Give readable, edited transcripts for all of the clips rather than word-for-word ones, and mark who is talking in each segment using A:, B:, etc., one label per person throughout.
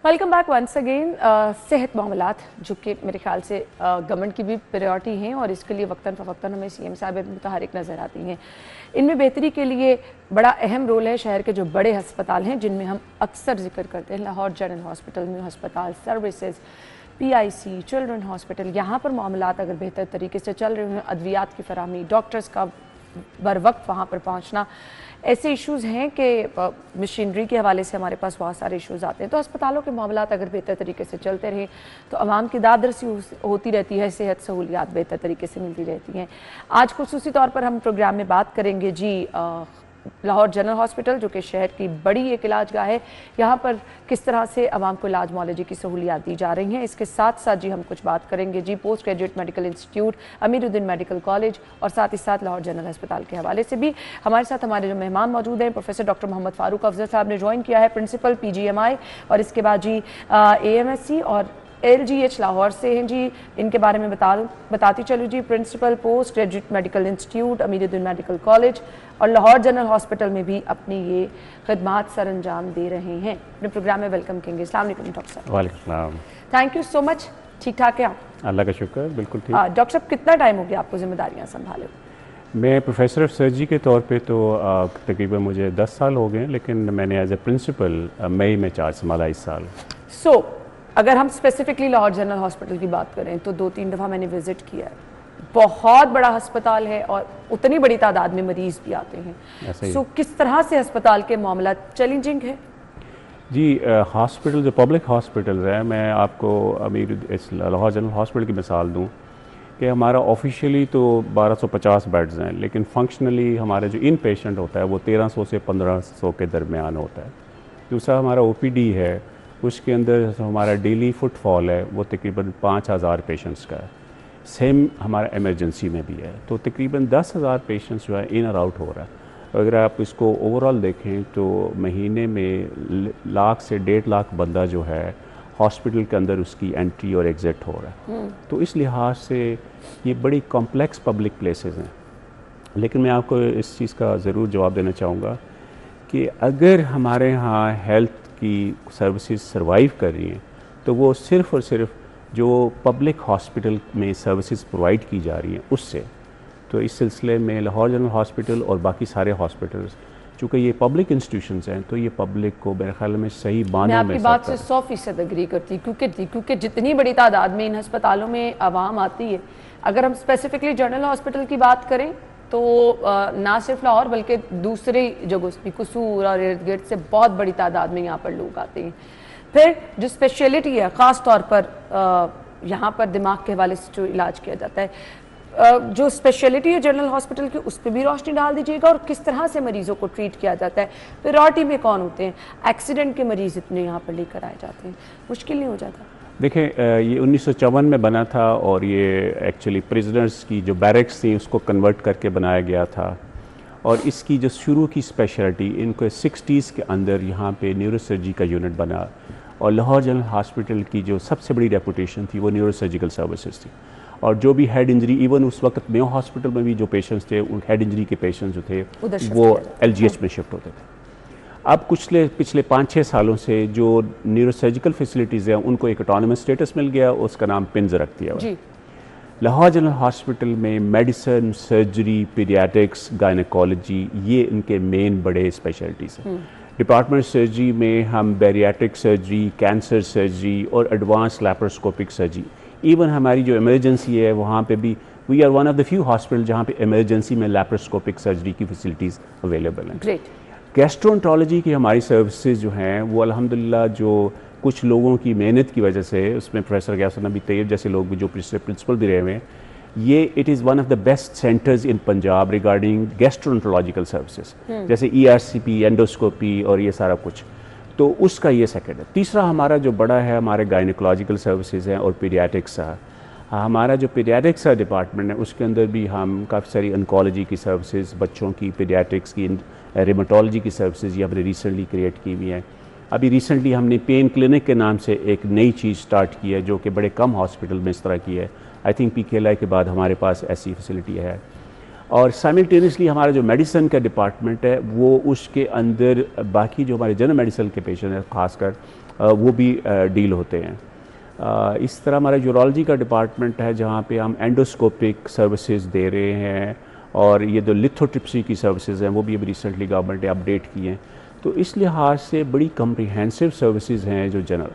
A: Welcome back once again. सेहत मामलात जो कि मेरे ख्याल से गवर्नमेंट की भी प्रायोरिटी हैं और इसके लिए वक्तन फ़वक्तन हमें सीएम साहब मुतहरिक नज़र आती हैं। इनमें बेहतरी के लिए बड़ा अहम रोल है शहर के जो बड़े अस्पताल हैं जिनमें हम अक्सर जिक्र करते हैं। लाहौर जनरल हॉस्पिटल, न्यू अस्पताल सर्विसेज, PIC, चिल्ड्रन हॉस्पिटल, यहाँ पर मामलात अगर बेहतर तरीके से चल रहे हैं, अद्वियात की फराहमी, डॉक्टर्स का बर वक्त वहाँ पर पहुँचना, ऐसे इश्यूज़ हैं कि मशीनरी के हवाले से हमारे पास बहुत सारे इश्यूज़ आते हैं। तो अस्पतालों के मामलात अगर बेहतर तरीके से चलते रहें तो आवाम की दादरसी होती रहती है, सेहत सहूलियात बेहतर तरीके से मिलती रहती हैं। आज खुसूसी तौर पर हम प्रोग्राम में बात करेंगे जी लाहौर जनरल हॉस्पिटल जो कि शहर की बड़ी एक इलाजगाह है, यहाँ पर किस तरह से आवाम को इलाज मुआलजे की सहूलियात दी जा रही हैं। इसके साथ साथ जी हम कुछ बात करेंगे जी post graduate medical institute, Ameeruddin medical college और साथ ही साथ लाहौर जनरल अस्पताल के हवाले से भी। हमारे साथ हमारे जो मेहमान मौजूद हैं, प्रोफेसर डॉक्टर मोहम्मद फारूक अफजल साहब ने ज्वाइन किया है, प्रिंसिपल PGMI, और इसके बाद जी AMSC और LGH लाहौर से हैं जी। इनके बारे में बताती चलूँ जी। Principal post graduate medical institute, Ameeruddin medical college और लाहौर जनरल हॉस्पिटल में भी अपनी ये खिदमात सर अंजाम दे रहे हैं। अपने प्रोग्राम में वेलकम करेंगे। अस्सलाम वालेकुम डॉक्टर साहब।
B: वालेकुम सलाम।
A: Thank you so much. ठीक ठाक है आप?
B: अल्लाह का शुक्र, बिल्कुल ठीक।
A: डॉक्टर साहब कितना टाइम हो गया आपको जिम्मेदारियाँ संभाले?
B: मैं प्रोफेसर ऑफ सर्जरी के तौर पे तो तकरीबन मुझे 10 साल हो गए, लेकिन मैंने एज ए प्रिंसिपल मई में चार्ज संभाला इस साल।
A: अगर हम स्पेसिफिकली लाहौर जनरल हॉस्पिटल की बात करें तो 2-3 दफ़ा मैंने विज़िट किया है। बहुत बड़ा अस्पताल है और उतनी बड़ी तादाद में मरीज़ भी आते हैं। किस तरह से अस्पताल के मामला चैलेंजिंग है?
B: जी हॉस्पिटल जो पब्लिक हॉस्पिटल है, मैं आपको लाहौर जनरल हॉस्पिटल की मिसाल दूँ कि हमारा ऑफिशियली तो 1250 बेड्स हैं, लेकिन फंक्शनली हमारा जो इन पेशेंट होता है वो 1300 से 1500 के दरमियान होता है। दूसरा हमारा OPD है, उसके अंदर हमारा डेली फुटफॉल है वो तकरीबन 5000 पेशेंट्स का है। सेम हमारा इमरजेंसी में भी है, तो तकरीबन 10,000 पेशेंट्स जो है इन और आउट हो रहा है। अगर आप इसको ओवरऑल देखें तो महीने में लाख से 1.5 लाख बंदा जो है हॉस्पिटल के अंदर उसकी एंट्री और एग्ज़िट हो रहा है। तो इस लिहाज से ये बड़ी कॉम्प्लेक्स पब्लिक प्लेसेस हैं। लेकिन मैं आपको इस चीज़ का ज़रूर जवाब देना चाहूँगा कि अगर हमारे यहाँ हेल्थ की सर्विसेज सर्वाइव कर रही हैं तो वो सिर्फ़ और सिर्फ जो पब्लिक हॉस्पिटल में सर्विसेज प्रोवाइड की जा रही हैं उससे। तो इस सिलसिले में लाहौर जनरल हॉस्पिटल और बाकी सारे हॉस्पिटल्स, चूँकि ये पब्लिक इंस्टीट्यूशंस हैं, तो ये पब्लिक को मेरे ख्याल में सही बानों में।
A: मैं आपकी बात से 100% एग्री करती हूँ, क्योंकि जितनी बड़ी तादाद में इन अस्पतालों में आवाम आती है। अगर हम स्पेसिफिकली जनरल हॉस्पिटल की बात करें तो ना सिर्फ लाहौर बल्कि दूसरे जगहों से, कसूर और इर्द गिर्द से बहुत बड़ी तादाद में यहाँ पर लोग आते हैं। फिर जो स्पेशलिटी है, ख़ास तौर पर यहाँ पर दिमाग के हवाले से जो इलाज किया जाता है, जो स्पेशलिटी है जनरल हॉस्पिटल की, उस पर भी रोशनी डाल दीजिएगा और किस तरह से मरीज़ों को ट्रीट किया जाता है। प्रायोरिटी में कौन होते हैं? एक्सीडेंट के मरीज़ इतने यहाँ पर लेकर आए जाते हैं, मुश्किल नहीं हो जाता?
B: देखें, ये 1954 में बना था और ये एक्चुअली प्रिजनर्स की जो बैरक्स थी उसको कन्वर्ट करके बनाया गया था। और इसकी जो शुरू की स्पेशलिटी, इनको 60s के अंदर यहाँ पे न्यूरोसर्जरी का यूनिट बना और लाहौर जनरल हॉस्पिटल की जो सबसे बड़ी रेपुटेशन थी वो न्यूरोसर्जिकल सर्विसेज थी। और जो भी हेड इंजरी, इवन उस वक्त मेयो हॉस्पिटल में भी जो पेशेंट्स थे, उन हेड इंजरी के पेशेंट्स जो थे वो LGH में शिफ्ट होते थे। अब पिछले 5-6 सालों से जो न्यूरोसर्जिकल फैसिलिटीज़ हैं उनको एक ऑटोनमस स्टेटस मिल गया, उसका नाम पिंज रख दिया हुआ। लाहौर जनरल हॉस्पिटल में मेडिसिन, सर्जरी, पीडियाट्रिक्स, गायनेकोलॉजी, ये इनके मेन बड़े स्पेशलिटीज़ हैं। डिपार्टमेंट सर्जरी में हम बैरियाट्रिक सर्जरी, कैंसर सर्जरी और एडवांस लैप्रोस्कोपिक सर्जरी, इवन हमारी जो इमरजेंसी है वहाँ पे भी we are one of the few hospital जहाँ पे इमरजेंसी में लैप्रोस्कोपिक सर्जरी की फैसिलिटीज़ अवेलेबल हैं। गैस्ट्रोएंटरोलॉजी की हमारी सर्विसेज जो हैं वो अल्हम्दुलिल्लाह जो कुछ लोगों की मेहनत की वजह से, उसमें प्रोफेसर गयासुद्दीन नबी तैयब जैसे लोग भी जो प्रिंसिपल भी रहे हुए हैं, ये it is one of the best centres in Punjab regarding gastroenterological services, जैसे ERCP, एंडोस्कोपी और ये सारा कुछ। तो उसका ये सेकेंड है। तीसरा हमारा जो बड़ा है, हमारे गायनेकोलॉजिकल सर्विसेज हैं और पीडियाट्रिक्स है। हमारा जो पीडियाट्रिक्स का डिपार्टमेंट है उसके अंदर भी हम काफ़ी सारी ऑन्कोलॉजी की सर्विसेज, बच्चों की पीडियाट्रिक्स की, रेमेटोलॉजी की सर्विसेज ये हमने रिसेंटली क्रिएट की हुई हैं। अभी रिसेंटली हमने पेन क्लिनिक के नाम से एक नई चीज़ स्टार्ट की है जो कि बड़े कम हॉस्पिटल में इस तरह की है। आई थिंक PKLI के बाद हमारे पास ऐसी फैसिलिटी है। और साइमल्टेनियसली हमारा जो मेडिसिन का डिपार्टमेंट है वो उसके अंदर बाकी जो हमारे जनरल मेडिसिन के पेशेंट हैं खासकर वो भी डील होते हैं। इस तरह हमारा यूरोलॉजी का डिपार्टमेंट है जहाँ पे हम एंडोस्कोपिक सर्विसेज दे रहे हैं, और ये जो लिथोट्रिप्सी की सर्विसेज हैं वो भी अभी रिसेंटली गवर्नमेंट ने अपडेट की हैं। तो इस लिहाज से बड़ी कम्प्रिहेंसिव सर्विसेज हैं जो जनरल।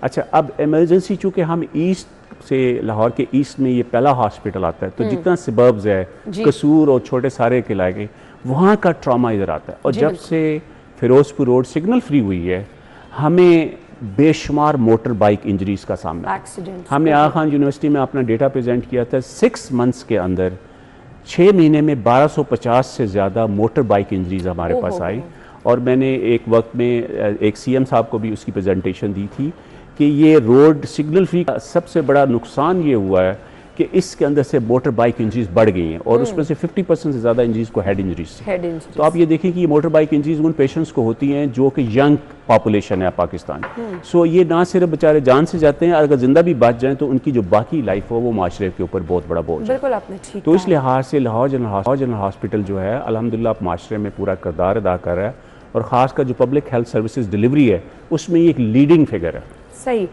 B: अच्छा, अब इमरजेंसी चूँकि हम ईस्ट से, लाहौर के ईस्ट में ये पहला हॉस्पिटल आता है, तो जितना सबर्ब्स है कसूर और छोटे सारे के इलाके, वहाँ का ट्रॉमा इधर आता है। और जब से फिरोजपुर रोड सिग्नल फ्री हुई है हमें बेशुमार मोटर बाइक इंजरीज का सामना। हमने आगा खान यूनिवर्सिटी में अपना डेटा प्रेजेंट किया था, 6 मंथ्स के अंदर 6 महीने में 1250 से ज़्यादा मोटर बाइक इंजरीज हमारे पास आई। और मैंने एक वक्त में एक सीएम साहब को भी उसकी प्रेजेंटेशन दी थी कि ये रोड सिग्नल फ्री का सबसे बड़ा नुकसान ये हुआ है कि इसके अंदर से मोटर बाइक इंजरीज बढ़ गई हैं, और उसमें से 50% से ज़्यादा इंजरीज को हेड इंजरीज। तो आप ये देखें कि ये मोटर बाइक इंजरीज उन पेशेंट्स को होती हैं जो कि यंग पॉपुलेशन है पाकिस्तान। सो ये ना सिर्फ बेचारे जान से जाते हैं, अगर जिंदा भी बच जाएं तो उनकी जो बाकी लाइफ हो वो माशरे के ऊपर बहुत बड़ा बोझ है।
A: बिल्कुल आपने ठीक।
B: तो इस लिहाज से लाहौर जनरल हॉस्पिटल जो है अल्हम्दुलिल्लाह आप माशरे में पूरा किरदार अदा कर रहा है, और ख़ासकर जो पब्लिक हेल्थ सर्विसेज डिलीवरी है उसमें ये एक लीडिंग फिगर है।
A: सही।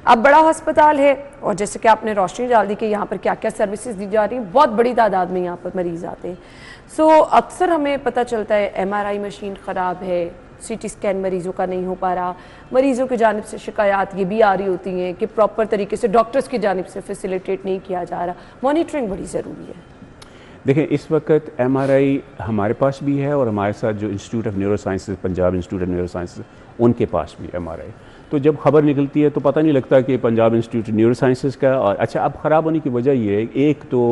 A: अब बड़ा अस्पताल है, और जैसे कि आपने रोशनी डाल दी कि यहाँ पर क्या क्या सर्विसेज दी जा रही हैं, बहुत बड़ी तादाद में यहाँ पर मरीज आते हैं। सो अक्सर हमें पता चलता है MRI मशीन ख़राब है, CT स्कैन मरीज़ों का नहीं हो पा रहा, मरीज़ों की जानिब से शिकायत ये भी आ रही होती हैं कि प्रॉपर तरीके से डॉक्टर्स की जानिब से फैसिलिटेट नहीं किया जा रहा। मॉनिटरिंग बड़ी ज़रूरी है।
B: देखें, इस वक्त MRI हमारे पास भी है, और हमारे साथ जो institute of neuro sciences, Punjab institute of neuro sciences, उनके पास भी MRI। तो जब खबर निकलती है तो पता नहीं लगता कि पंजाब इंस्टीट्यूट न्यूरो साइंसेज का। और अच्छा, अब ख़राब होने की वजह ये है, एक तो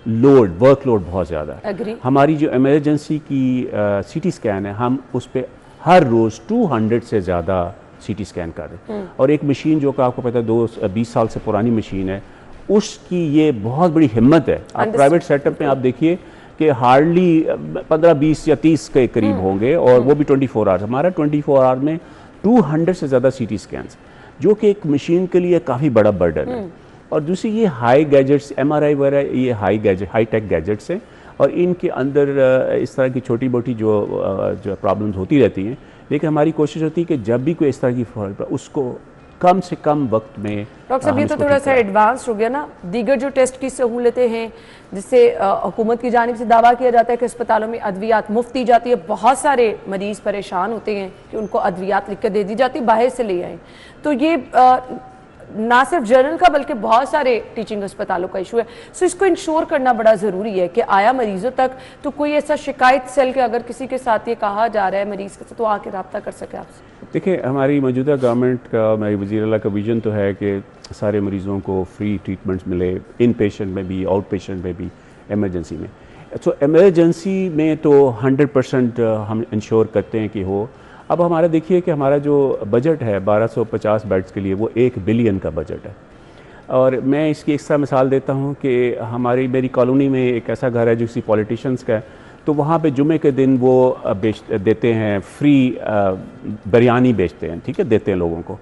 B: वर्कलोड बहुत ज़्यादा है। हमारी जो इमरजेंसी की CT स्कैन है, हम उस पर हर रोज़ 200 से ज़्यादा CT स्कैन कर रहे हैं। और एक मशीन जो कि आपको पता है 20 साल से पुरानी मशीन है, उसकी ये बहुत बड़ी हिम्मत है। आप प्राइवेट सेटअप में आप देखिए कि हार्डली 15, 20 या 30 के करीब होंगे, और वो भी 24 आवर्स। हमारा 24 आवर में 200 से ज़्यादा CT स्कैन्स, जो कि एक मशीन के लिए काफ़ी बड़ा बर्डन है। और दूसरी ये हाई गैजेट्स, MRI वगैरह, ये हाई टेक गैजेट्स हैं, और इनके अंदर इस तरह की छोटी मोटी जो प्रॉब्लम्स होती रहती हैं। लेकिन हमारी कोशिश होती है कि जब भी कोई इस तरह की उसको कम से कम वक्त में।
A: डॉक्टर साहब, ये तो थोड़ा सा एडवांस हो गया ना। दीगर जो टेस्ट की सहूलतें हैं, जिससे हुकूमत की जानिब से दावा किया जाता है कि अस्पतालों में अद्वियात मुफ्त दी जाती है, बहुत सारे मरीज परेशान होते हैं कि उनको अद्वियात लिख कर दे दी जाती है, बाहर से ले आए। तो ये ना सिर्फ जनरल का बल्कि बहुत सारे टीचिंग अस्पतालों का इशू है। सो इसको इंश्योर करना बड़ा ज़रूरी है कि आया मरीजों तक तो कोई ऐसा शिकायत सेल कि अगर किसी के साथ ये कहा जा रहा है मरीज़ के, तो आके रब्ता कर सके आपसे।
B: देखिए, हमारी मौजूदा गवर्नमेंट का, हमारी वज़ीर आला का विजन तो है कि सारे मरीज़ों को फ्री ट्रीटमेंट्स मिले, इन पेशेंट में भी, आउट पेशेंट में भी, एमरजेंसी में। सो एमरजेंसी में तो 100% हम इंश्योर करते हैं कि हो। अब हमारा देखिए कि हमारा जो बजट है 1250 बेड्स के लिए, वो 1 बिलियन का बजट है। और मैं इसकी एक सा मिसाल देता हूँ कि मेरी कॉलोनी में एक ऐसा घर है जो किसी पॉलिटिशियंस का है, तो वहाँ पे जुमे के दिन वो देते हैं फ्री बिरयानी बेचते हैं, ठीक है, देते हैं लोगों को।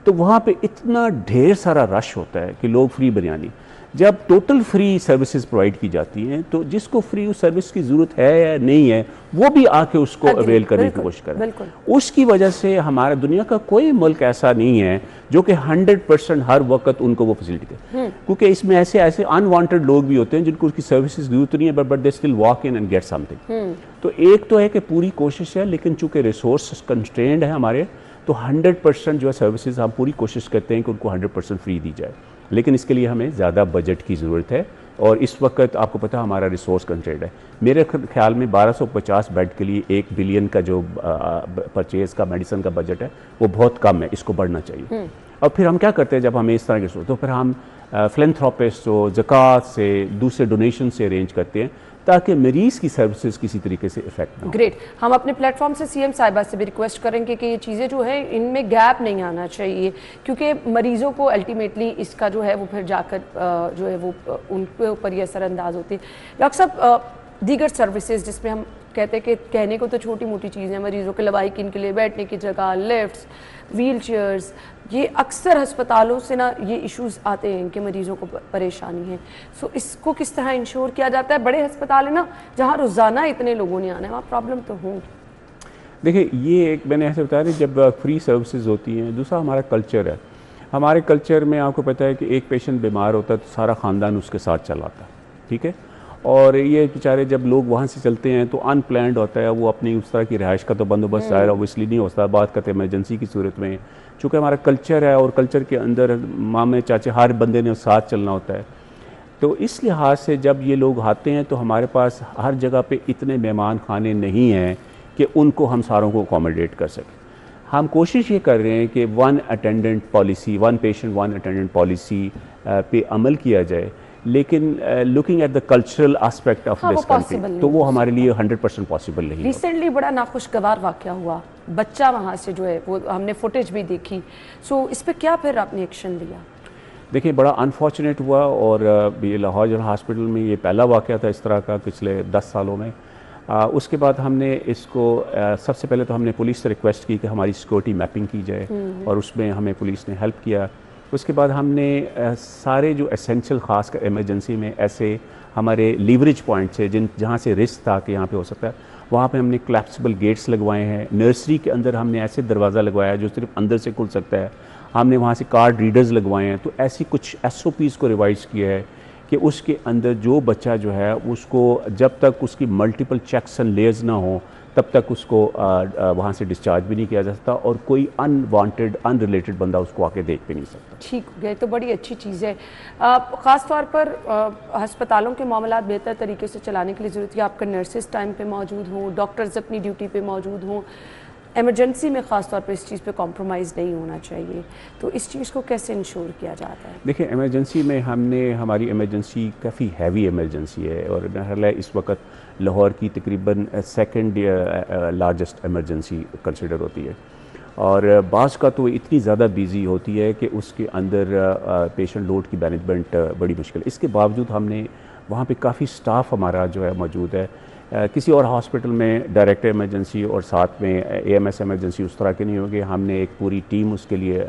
B: तो वहाँ पे इतना ढेर सारा रश होता है कि लोग फ्री बिरयानी, जब टोटल फ्री सर्विसेज प्रोवाइड की जाती हैं तो जिसको फ्री उस सर्विस की ज़रूरत है या नहीं है वो भी आके उसको अवेल करने की कोशिश करे। उसकी वजह से हमारा दुनिया का कोई मुल्क ऐसा नहीं है जो कि 100% हर वक्त उनको वो फैसिलिटी दे, क्योंकि इसमें ऐसे अनवांटेड लोग भी होते हैं जिनको उसकी सर्विसेज जरूरत नहीं है, but they still walk in and get something. तो एक तो है कि पूरी कोशिश है, लेकिन चूंकि रिसोर्स कंस्ट्रेंड है हमारे, तो 100% जो है सर्विसेज हम पूरी कोशिश करते हैं कि उनको 100% फ्री दी जाए। लेकिन इसके लिए हमें ज़्यादा बजट की ज़रूरत है, और इस वक्त आपको पता है हमारा रिसोर्स कंस्ट्रेंट है। मेरे ख्याल में 1250 बेड के लिए 1 बिलियन का जो परचेज़ का मेडिसिन का बजट है वो बहुत कम है, इसको बढ़ना चाहिए। और फिर हम क्या करते हैं जब हमें इस तरह की सोच, तो फिर हम फिलैंथ्रोपिस्ट से, ज़कात से, दूसरे डोनेशन से अरेंज करते हैं ताकि मरीज़ की सर्विसेज किसी तरीके से इफेक्ट ना हो।
A: ग्रेट। हम अपने प्लेटफॉर्म से CM साहिबा से भी रिक्वेस्ट करेंगे कि ये चीज़ें जो है इनमें गैप नहीं आना चाहिए, क्योंकि मरीज़ों को अल्टीमेटली इसका जो है वो फिर जाकर जो है वो उनके ऊपर ये असरअंदाज होती है। डॉक्टर साहब, दीगर सर्विसेज जिसमें हम कहते हैं कि कहने को तो छोटी मोटी चीज़ें, मरीजों के लवाहिकीन के लिए बैठने की जगह, लिफ्ट्स, व्हील चेयर्स, ये अक्सर अस्पतालों से ना ये इश्यूज आते हैं कि मरीजों को परेशानी है। सो इसको किस तरह इंश्योर किया जाता है? बड़े अस्पताल है ना जहाँ रोज़ाना इतने लोगों ने आना है, वहाँ प्रॉब्लम तो होंगी।
B: देखिए, ये एक मैंने ऐसे बताया ना, जब फ्री सर्विसेज होती हैं, दूसरा हमारा कल्चर है। हमारे कल्चर में आपको पता है कि एक पेशेंट बीमार होता है तो सारा ख़ानदान उसके साथ चलाता है, ठीक है। और ये बेचारे जब लोग वहाँ से चलते हैं तो अनप्लान्ड होता है, वो अपनी उस तरह की रिहाइश का तो बंदोबस्त ज़ाहिर ऑब्वियसली नहीं होता, बात करते इमरजेंसी की सूरत में। चूँकि हमारा कल्चर है और कल्चर के अंदर मामे चाचे हर बंदे ने साथ चलना होता है, तो इस लिहाज से जब ये लोग आते हैं तो हमारे पास हर जगह पे इतने मेहमान खाने नहीं हैं कि उनको हम सारों को अकोमोडेट कर सकें। हम कोशिश ये कर रहे हैं कि one attendant policy, one patient one attendant policy पे अमल किया जाए, लेकिन looking at the cultural aspect of this country, तो वो हमारे लिए 100% पॉसिबल नहीं है।
A: रिसेंटली बड़ा नाखुशगवार वाक़या हुआ, बच्चा वहाँ से जो है वो हमने फुटेज भी देखी, सो इस पर क्या फिर आपने एक्शन लिया?
B: देखिए, बड़ा अनफॉर्चुनेट हुआ और ये लाहौर जनरल हॉस्पिटल में ये पहला वाक़या था इस तरह का पिछले 10 सालों में। उसके बाद हमने इसको सबसे पहले तो हमने पुलिस से रिक्वेस्ट की कि हमारी सिक्योरिटी मैपिंग की जाए और उसमें हमें पुलिस ने हेल्प किया। उसके बाद हमने सारे जो एसेंशियल ख़ास कर इमरजेंसी में ऐसे हमारे लीवरेज पॉइंट्स है जहाँ से रिस्क था कि यहाँ पे हो सकता है, वहाँ पे हमने कोलैप्सिबल गेट्स लगवाए हैं। नर्सरी के अंदर हमने ऐसे दरवाज़ा लगवाया जो सिर्फ अंदर से खुल सकता है, हमने वहाँ से कार्ड रीडर्स लगवाए हैं। तो ऐसी कुछ SOPs को रिवाइज़ किया है कि उसके अंदर जो बच्चा जो है उसको जब तक उसकी मल्टीपल चेक्स एंड लेयर्स ना हो तब तक उसको वहाँ से डिस्चार्ज भी नहीं किया जा सकता और कोई अनवांटेड अनरिलेटेड बंदा उसको आके देख भी नहीं सकता।
A: ठीक हो गया, तो बड़ी अच्छी चीज़ है। ख़ास तौर पर अस्पतालों के मामलात बेहतर तरीके से चलाने के लिए ज़रूरत है आपका नर्सेज टाइम पे मौजूद हों, डॉक्टर्स अपनी ड्यूटी पे मौजूद हों। इमरजेंसी में ख़ास तौर पर इस चीज़ पे कॉम्प्रोमाइज़ नहीं होना चाहिए, तो इस चीज़ को कैसे इंश्योर किया जाता है?
B: देखिए, इमरजेंसी में हमारी इमरजेंसी काफ़ी हैवी इमरजेंसी है और मेरा इस वक्त लाहौर की तकरीबन सेकंड लार्जेस्ट इमरजेंसी कंसिडर होती है और बाज़ का तो इतनी ज़्यादा बिजी होती है कि उसके अंदर पेशेंट लोड की मैनेजमेंट बड़ी मुश्किल है। इसके बावजूद हमने वहाँ पे काफ़ी स्टाफ हमारा जो है मौजूद है। किसी और हॉस्पिटल में डायरेक्ट इमरजेंसी और साथ में AMS इमरजेंसी उस तरह के नहीं होंगे, हमने एक पूरी टीम उसके लिए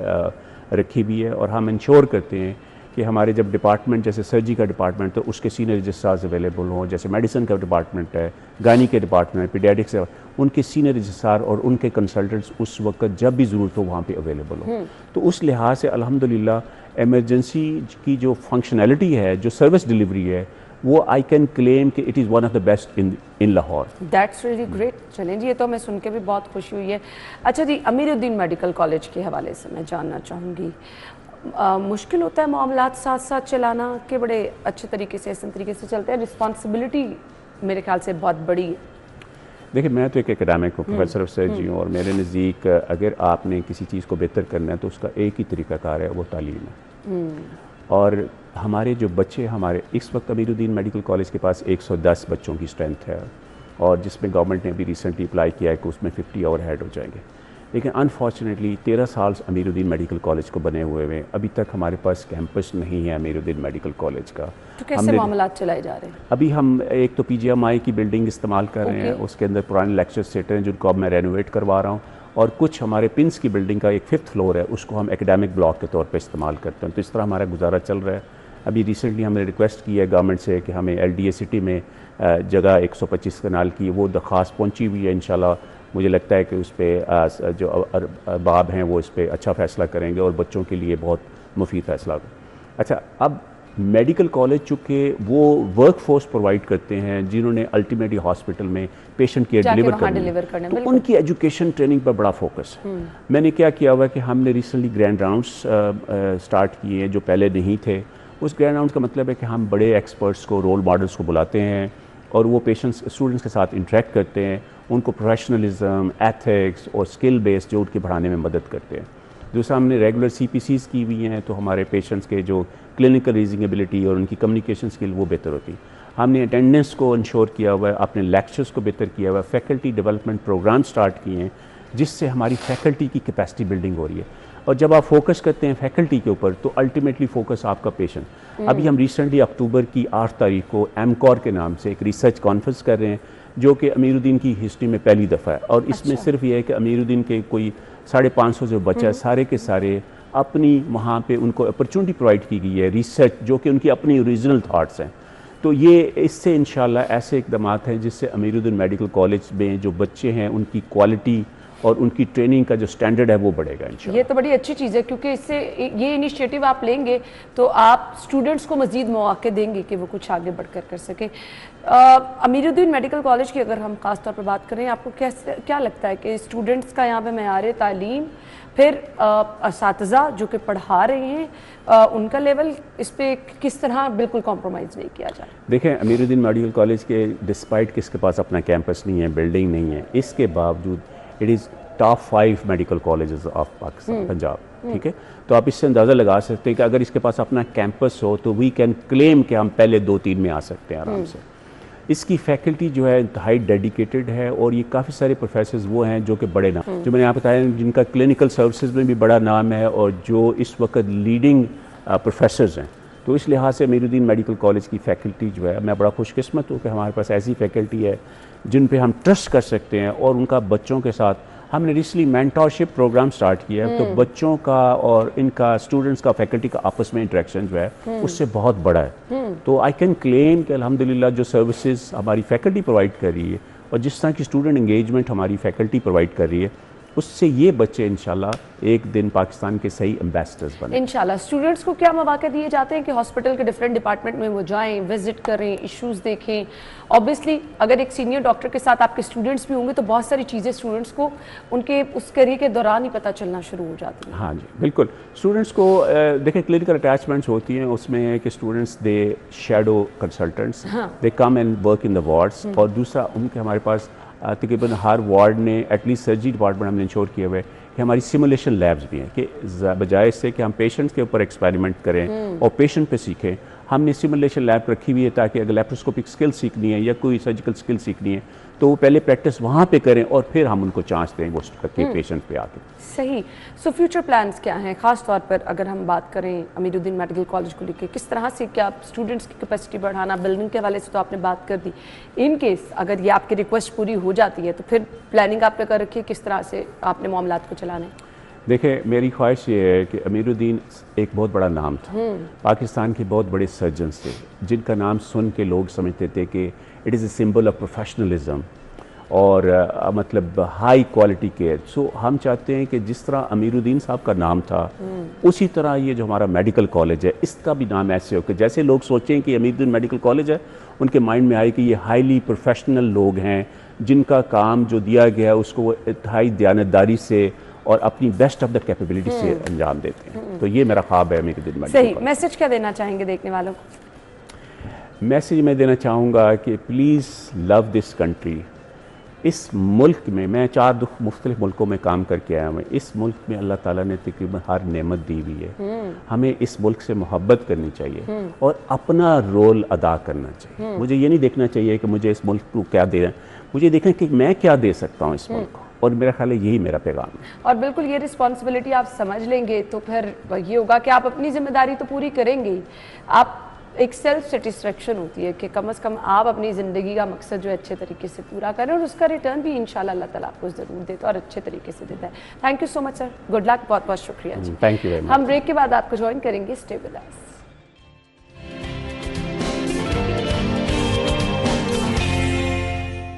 B: रखी भी है और हम इंश्योर करते हैं कि हमारे जब डिपार्टमेंट जैसे सर्जरी का डिपार्टमेंट तो उसके सीनियर रजिस्ट्रार्स अवेलेबल हों, जैसे मेडिसिन का डिपार्टमेंट है, गायनी के डिपार्टमेंट है, पीडियाट्रिक्स है, उनके सीनियर रजिस्ट्रार और उनके कंसल्टेंट्स उस वक्त जब भी ज़रूरत हो वहाँ पे अवेलेबल हो। तो उस लिहाज से अल्हम्दुलिल्लाह इमरजेंसी की जो फंक्शनैलिटी है, जो सर्विस डिलीवरी है, वो आई कैन क्लेम कि it is one of the best in Lahore.
A: That's really great. चलें जी, ये तो मैं सुन के भी बहुत खुशी हुई है। अच्छा जी, अमीरुद्दीन मेडिकल कॉलेज के हवाले से मैं जानना चाहूँगी, मुश्किल होता है मामलात साथ साथ चलाना कि बड़े अच्छे तरीके से आसान तरीके से चलते हैं? रिस्पॉन्सिबिलिटी मेरे ख्याल से बहुत बड़ी है।
B: देखिए, मैं तो एक एकेडमिक हूँ, प्रोफेसर ऑफ सर्जरी हूँ और मेरे नज़दीक अगर आपने किसी चीज़ को बेहतर करना है तो उसका एक ही तरीक़ाकार है, वो तालीम है। और हमारे जो बच्चे हमारे इस वक्त अमीरुद्दीन मेडिकल कॉलेज के पास 110 बच्चों की स्ट्रेंथ है और जिसमें गवर्नमेंट ने अभी रिसेंटली अप्लाई किया है कि उसमें 50 और ऐड हो जाएंगे। लेकिन अनफॉर्चुनेटली 13 साल अमीरुद्दीन मेडिकल कॉलेज को बने हुए हैं, अभी तक हमारे पास कैंपस नहीं है अमीरुद्दीन मेडिकल कॉलेज का।
A: तो कैसे मामलात चलाए जा रहे हैं?
B: अभी हम एक तो PGMI की बिल्डिंग इस्तेमाल कर रहे हैं, उसके अंदर पुराने लेक्चर सेटर हैं जिनको अब मैं रेनोवेट करवा रहा हूँ और कुछ हमारे पिंस की बिल्डिंग का एक 5th फ्लोर है, उसको हम एकेडमिक ब्लॉक के तौर पे इस्तेमाल करते हैं। तो इस तरह हमारा गुजारा चल रहा है। अभी रिसेंटली हमने रिक्वेस्ट की है गवर्नमेंट से कि हमें LDA सिटी में जगह 125 कनाल की वो दरख्वास्त पहुंची हुई है। इंशाल्लाह मुझे लगता है कि उस पर जो अरबाब हैं वो इस पर अच्छा फ़ैसला करेंगे और बच्चों के लिए बहुत मुफीद फ़ैसला होगा। अच्छा, अब मेडिकल कॉलेज चूँकि वो वर्क फोर्स प्रोवाइड करते हैं जिन्होंने अल्टीमेटली हॉस्पिटल में पेशेंट केयर डिलीवर करना, तो उनकी एजुकेशन ट्रेनिंग पर बड़ा फोकस है। मैंने क्या किया हुआ कि हमने रिसेंटली ग्रैंड राउंड्स स्टार्ट किए हैं जो पहले नहीं थे। उस ग्रैंड राउंड का मतलब है कि हम बड़े एक्सपर्ट्स को, रोल मॉडल्स को बुलाते हैं और वो पेशेंट्स स्टूडेंट्स के साथ इंटरेक्ट करते हैं, उनको प्रोफेशनलिज्म, एथिक्स और स्किल बेस्ड जो उनके बढ़ाने में मदद करते हैं। दूसरा, हमने रेगुलर CPCs की हुई हैं तो हमारे पेशेंट्स के जो क्लिनिकल रीजनिंग एबिलिटी और उनकी कम्युनिकेशन स्किल वो बेहतर होती है। हमने अटेंडेंस को इंश्योर किया हुआ है, अपने लेक्चर्स को बेहतर किया हुआ है, फैकल्टी डेवलपमेंट प्रोग्राम स्टार्ट किए हैं जिससे हमारी फैकल्टी की कैपेसिटी बिल्डिंग हो रही है। और जब आप फोकस करते हैं फैकल्टी के ऊपर तो अल्टीमेटली फोकस आपका पेशेंट। अभी हम रिसेंटली अक्टूबर की 8 तारीख को MCOR के नाम से एक रिसर्च कॉन्फ्रेंस कर रहे हैं जो कि अमीरुद्दीन की हिस्ट्री में पहली दफ़ा है। और इसमें
A: अच्छा।
B: सिर्फ ये है कि अमीरुद्दीन के कोई 550 जो बच्चा है सारे के सारे अपनी वहाँ पे उनको अपॉर्चुनिटी प्रोवाइड की गई है रिसर्च, जो कि उनकी अपनी ओरिजिनल थाट्स हैं। तो ये इससे इंशाल्लाह ऐसे इक़दामात हैं जिससे अमीरुद्दीन मेडिकल कॉलेज में जो बच्चे हैं उनकी क्वालिटी और उनकी ट्रेनिंग का जो स्टैंडर्ड है वो बढ़ेगा इंशाल्लाह।
A: ये तो बड़ी अच्छी चीज़ है, क्योंकि इससे ये इनिशिएटिव आप लेंगे तो आप स्टूडेंट्स को मज़ीद मौके देंगे कि वो कुछ आगे बढ़कर कर सकें। अमीरुद्दीन मेडिकल कॉलेज की अगर हम ख़ास तौर पर बात करें, आपको क्या लगता है कि स्टूडेंट्स का यहाँ पे मेयार तालीम, फिर असातिज़ा जो कि पढ़ा रहे हैं उनका लेवल, इस पर किस तरह बिल्कुल कॉम्प्रोमाइज़ नहीं किया जाए?
B: देखें, अमीरुद्दीन मेडिकल कॉलेज के डिस्पाइट कि इसके पास अपना कैंपस नहीं है, बिल्डिंग नहीं है, इसके बावजूद it is top 5 medical colleges of Pakistan, Punjab. ठीक है, तो आप इससे अंदाज़ा लगा सकते हैं कि अगर इसके पास अपना कैंपस हो तो वी कैन क्लेम कि हम पहले 2-3 में आ सकते हैं आराम से। इसकी फैकल्टी जो है इंतहाई डेडिकेटेड है और ये काफ़ी सारे प्रोफेसर्स वो हैं जो कि बड़े नाम, जो मैंने यहाँ बताया, जिनका क्लिनिकल सर्विसेज में भी बड़ा नाम है और जो इस वक्त लीडिंग प्रोफेसर्स हैं। तो इस लिहाज से अमीरुद्दीन मेडिकल कॉलेज की फ़ैकल्टी जो है, मैं बड़ा खुशकिस्मत हूँ कि हमारे पास ऐसी फ़ैकल्टी है जिन पे हम ट्रस्ट कर सकते हैं। और उनका बच्चों के साथ हमने रिसेंटली मेंटरशिप प्रोग्राम स्टार्ट किया है, तो बच्चों का और इनका स्टूडेंट्स का फैकल्टी का आपस में इंटरेक्शन जो है उससे बहुत बड़ा है। तो आई कैन क्लेम कि अल्हम्दुलिल्लाह जो सर्विसेज हमारी फैकल्टी प्रोवाइड कर रही है और जिस तरह की स्टूडेंट एंगेजमेंट हमारी फैकल्टी प्रोवाइड कर रही है, उससे ये बच्चे इंशाल्लाह एक दिन पाकिस्तान के सही एम्बेसडर्स बने
A: इंशाल्लाह। स्टूडेंट्स को क्या मौके दिए जाते हैं कि हॉस्पिटल के डिफरेंट डिपार्टमेंट में वो जाएं, विजिट करें, इश्यूज देखें? ऑब्वियसली अगर एक सीनियर डॉक्टर के साथ आपके स्टूडेंट्स भी होंगे तो बहुत सारी चीज़ें स्टूडेंट्स को उनके उस करियर के दौरान ही पता चलना शुरू हो जाती हैं।
B: हाँ जी, बिल्कुल। स्टूडेंट्स को देखें, क्लिनिकल अटैचमेंट्स होती हैं, उसमें है कि students they shadow consultants, they come and work in the wards. और दूसरा, उनके हमारे पास तकरीबन हर वार्ड ने एटलीस्ट सर्जरी डिपार्टमेंट हमने इंश्योर किया हुआ है कि हमारी सिमुलेशन लैब्स भी हैं, कि बजाय इससे कि हम पेशेंट्स के ऊपर एक्सपेरिमेंट करें और पेशेंट पे सीखें, हमने सिमुलेशन लैब रखी हुई है ताकि अगर लैप्रोस्कोपिक स्किल सीखनी है या कोई सर्जिकल स्किल सीखनी है तो वो पहले प्रैक्टिस वहाँ पे करें और फिर हम उनको चांस दें वो पेशेंट पे आके।
A: सही। सो फ्यूचर प्लान्स क्या हैं, खास तौर पर अगर हम बात करें अमीरुद्दीन मेडिकल कॉलेज को लेकर, किस तरह से क्या स्टूडेंट्स की कैपेसिटी बढ़ाना, बिल्डिंग के हवाले से तो आपने बात कर दी, इन केस अगर ये आपकी रिक्वेस्ट पूरी हो जाती है तो फिर प्लानिंग आपने कर रखी है, किस तरह से आपने मामलात को चलाने?
B: देखिए, मेरी ख्वाहिश ये है कि अमीरुद्दीन एक बहुत बड़ा नाम था, पाकिस्तान के बहुत बड़े सर्जन्स थे जिनका नाम सुन के लोग समझते थे कि it is a symbol of professionalism और मतलब हाई क्वालिटी केयर। सो हम चाहते हैं कि जिस तरह अमीरुद्दीन साहब का नाम था उसी तरह ये जो हमारा मेडिकल कॉलेज है इसका भी नाम ऐसे हो कि जैसे लोग सोचें कि अमीरुद्दीन मेडिकल कॉलेज है, उनके माइंड में आए कि ये हाईली प्रोफेशनल लोग हैं जिनका काम जो दिया गया है उसको वो इंतहाई दयानतदारी से और अपनी बेस्ट ऑफ द कैपेबिलिटी से अंजाम देते हैं। तो ये मेरा ख्वाब है अमीरुद्दीन मेडिकल कॉलेज।
A: सही। मैसेज क्या देना चाहेंगे देखने वालों को?
B: मैसेज मैं देना चाहूँगा कि प्लीज़ लव दिस कंट्री। इस मुल्क में मैं 4 मुख्तलिफ मुल्कों में काम करके आया हूँ। इस मुल्क में अल्लाह ताला ने तकरीबन हर नेमत दी हुई है। हमें इस मुल्क से मोहब्बत करनी चाहिए और अपना रोल अदा करना चाहिए। मुझे ये नहीं देखना चाहिए कि मुझे इस मुल्क को क्या देना है, मुझे देखना कि मैं क्या दे सकता हूँ इस मुल्क को, और मेरा ख्याल है यही मेरा पैगाम है।
A: और बिल्कुल ये रिस्पॉन्सिबिलिटी आप समझ लेंगे तो फिर ये होगा कि आप अपनी जिम्मेदारी तो पूरी करेंगे ही, आप एक सेल्फ सेटिस्फेक्शन होती है कि कम से कम आप अपनी ज़िंदगी का मकसद जो है अच्छे तरीके से पूरा करें और उसका रिटर्न भी इंशाल्लाह अल्लाह ताला आपको ज़रूर देता है और अच्छे तरीके से देता है। Thank you so much sir, good luck, बहुत बहुत शुक्रिया जी।
B: Thank you very much.
A: हम ब्रेक के बाद आपको ज्वाइन करेंगे, stay with us.